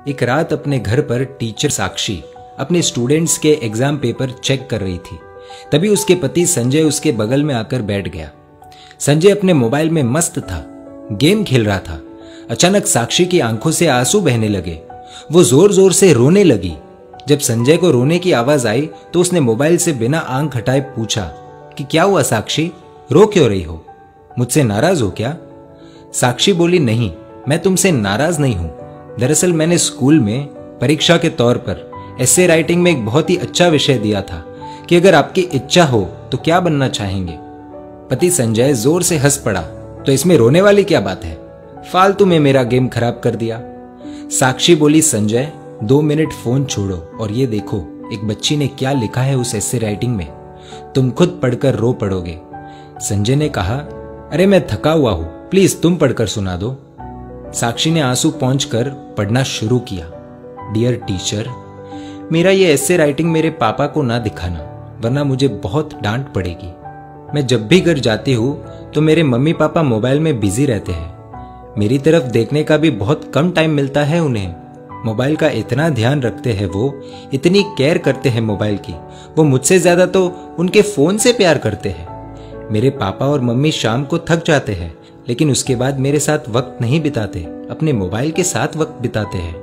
एक रात अपने घर पर टीचर साक्षी अपने स्टूडेंट्स के एग्जाम पेपर चेक कर रही थी। तभी उसके पति संजय उसके बगल में आकर बैठ गया। संजय अपने मोबाइल में मस्त था, गेम खेल रहा था। अचानक साक्षी की आंखों से आंसू बहने लगे। वो जोर जोर से रोने लगी। जब संजय को रोने की आवाज आई तो उसने मोबाइल से बिना आंख हटाए पूछा कि क्या हुआ साक्षी, रो क्यों रही हो? मुझसे नाराज हो क्या? साक्षी बोली, नहीं, मैं तुमसे नाराज नहीं हूं। दरअसल मैंने स्कूल में परीक्षा के तौर पर एसे राइटिंग में एक बहुत ही अच्छा विषय दिया था कि अगर आपकी इच्छा हो तो क्या बनना चाहेंगे। पति संजय जोर से हंस पड़ा। तो इसमें रोने वाली क्या बात है? फालतू में मेरा गेम खराब कर दिया। साक्षी बोली, संजय 2 मिनट फोन छोड़ो और ये देखो एक बच्ची ने क्या लिखा है उस एसे राइटिंग में। तुम खुद पढ़कर रो पड़ोगे। संजय ने कहा, अरे मैं थका हुआ हूं, प्लीज तुम पढ़कर सुना दो। साक्षी ने आंसू पोंछकर पढ़ना शुरू किया। डियर टीचर, मेरा ये एसे राइटिंग मेरे पापा को ना दिखाना, वरना मुझे बहुत डांट पड़ेगी। मैं जब भी घर जाती हूँ तो मेरे मम्मी पापा मोबाइल में बिजी रहते हैं। मेरी तरफ देखने का भी बहुत कम टाइम मिलता है उन्हें। मोबाइल का इतना ध्यान रखते हैं वो, इतनी केयर करते हैं मोबाइल की। वो मुझसे ज्यादा तो उनके फोन से प्यार करते हैं। मेरे पापा और मम्मी शाम को थक जाते हैं, लेकिन उसके बाद मेरे साथ वक्त नहीं बिताते, अपने मोबाइल के साथ वक्त बिताते हैं।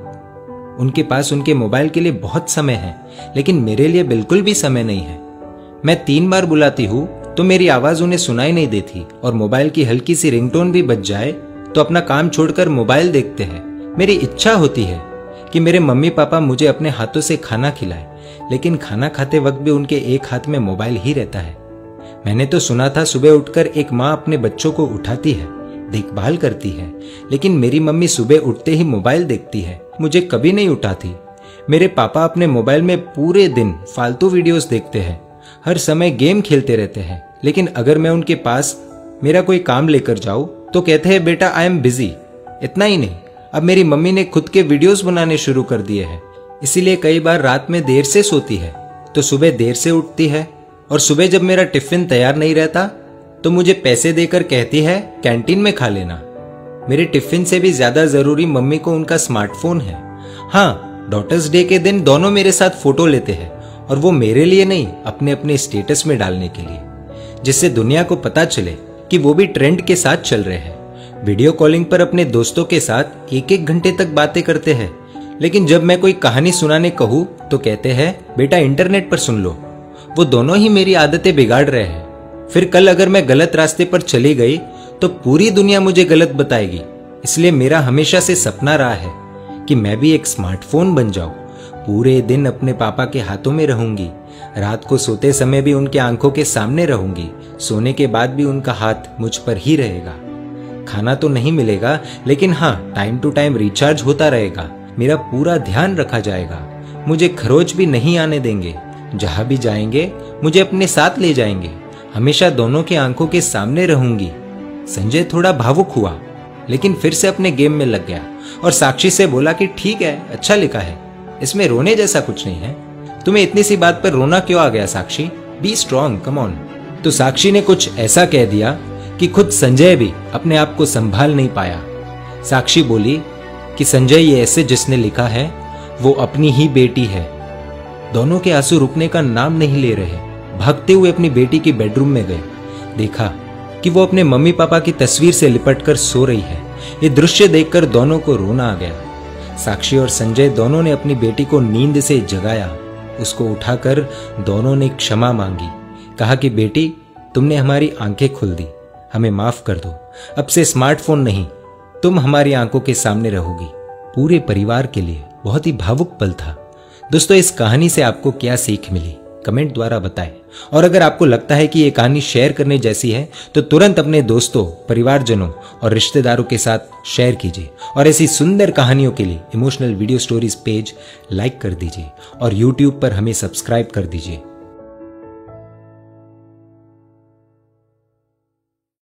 उनके पास उनके मोबाइल के लिए बहुत समय है, लेकिन मेरे लिए बिल्कुल भी समय नहीं है। मैं 3 बार बुलाती हूँ तो मेरी आवाज उन्हें सुनाई नहीं देती और मोबाइल की हल्की सी रिंगटोन भी बज जाए तो अपना काम छोड़कर मोबाइल देखते हैं। मेरी इच्छा होती है कि मेरे मम्मी पापा मुझे अपने हाथों से खाना खिलाएं, लेकिन खाना खाते वक्त भी उनके एक हाथ में मोबाइल ही रहता है। मैंने तो सुना था सुबह उठकर एक माँ अपने बच्चों को उठाती है, देखभाल करती है, लेकिन मेरी मम्मी सुबह उठते ही मोबाइल देखती है, मुझे कभी नहीं उठाती। मेरे पापा अपने मोबाइल में पूरे दिन फालतू वीडियोस देखते हैं, हर समय गेम खेलते रहते हैं, लेकिन अगर मैं उनके पास मेरा कोई काम लेकर जाऊं तो कहते हैं बेटा आई एम बिजी। इतना ही नहीं, अब मेरी मम्मी ने खुद के वीडियोस बनाने शुरू कर दिए हैं, इसीलिए कई बार रात में देर से सोती है तो सुबह देर से उठती है। और सुबह जब मेरा टिफिन तैयार नहीं रहता तो मुझे पैसे देकर कहती है कैंटीन में खा लेना। मेरे टिफिन से भी ज्यादा जरूरी मम्मी को उनका स्मार्टफोन है। हाँ, डॉटर्स डे के दिन दोनों मेरे साथ फोटो लेते हैं, और वो मेरे लिए नहीं, अपने अपने स्टेटस में डालने के लिए, जिससे दुनिया को पता चले कि वो भी ट्रेंड के साथ चल रहे हैं। वीडियो कॉलिंग पर अपने दोस्तों के साथ 1-1 घंटे तक बातें करते हैं, लेकिन जब मैं कोई कहानी सुनाने कहूँ तो कहते हैं बेटा इंटरनेट पर सुन लो। वो दोनों ही मेरी आदतें बिगाड़ रहे हैं। फिर कल अगर मैं गलत रास्ते पर चली गई तो पूरी दुनिया मुझे गलत बताएगी। इसलिए मेरा हमेशा से सपना रहा है कि मैं भी एक स्मार्टफोन बन जाऊं, पूरे दिन अपने पापा के हाथों में रहूंगी, रात को सोते समय भी उनके आंखों के सामने रहूंगी, सोने के बाद भी उनका हाथ मुझ पर ही रहेगा। खाना तो नहीं मिलेगा, लेकिन हाँ, टाइम टू टाइम रिचार्ज होता रहेगा, मेरा पूरा ध्यान रखा जाएगा, मुझे खरोच भी नहीं आने देंगे, जहां भी जाएंगे मुझे अपने साथ ले जाएंगे, हमेशा दोनों की आंखों के सामने रहूंगी। संजय थोड़ा भावुक हुआ, लेकिन फिर से अपने गेम में लग गया और साक्षी से बोला कि ठीक है, अच्छा लिखा है, इसमें रोने जैसा कुछ नहीं है। तुम्हें इतनी सी बात पर रोना क्यों आ गया Sakshi? Be strong, come on. तो साक्षी ने कुछ ऐसा कह दिया कि खुद संजय भी अपने आप को संभाल नहीं पाया। साक्षी बोली कि संजय, ये ऐसे जिसने लिखा है वो अपनी ही बेटी है। दोनों के आंसू रुकने का नाम नहीं ले रहे। भागते हुए अपनी बेटी की बेडरूम में गए, देखा कि वो अपने मम्मी पापा की तस्वीर से लिपटकर सो रही है। ये दृश्य देखकर दोनों को रोना आ गया। साक्षी और संजय दोनों ने अपनी बेटी को नींद से जगाया, उसको उठाकर दोनों ने क्षमा मांगी, कहा कि बेटी तुमने हमारी आंखें खोल दी, हमें माफ कर दो, अब से स्मार्टफोन नहीं, तुम हमारी आंखों के सामने रहोगी। पूरे परिवार के लिए बहुत ही भावुक पल था। दोस्तों, इस कहानी से आपको क्या सीख मिली कमेंट द्वारा बताएं, और अगर आपको लगता है कि ये कहानी शेयर करने जैसी है तो तुरंत अपने दोस्तों, परिवारजनों और रिश्तेदारों के साथ शेयर कीजिए। और ऐसी सुंदर कहानियों के लिए emotional video stories page like कर दीजिए और YouTube पर हमें सब्सक्राइब कर दीजिए।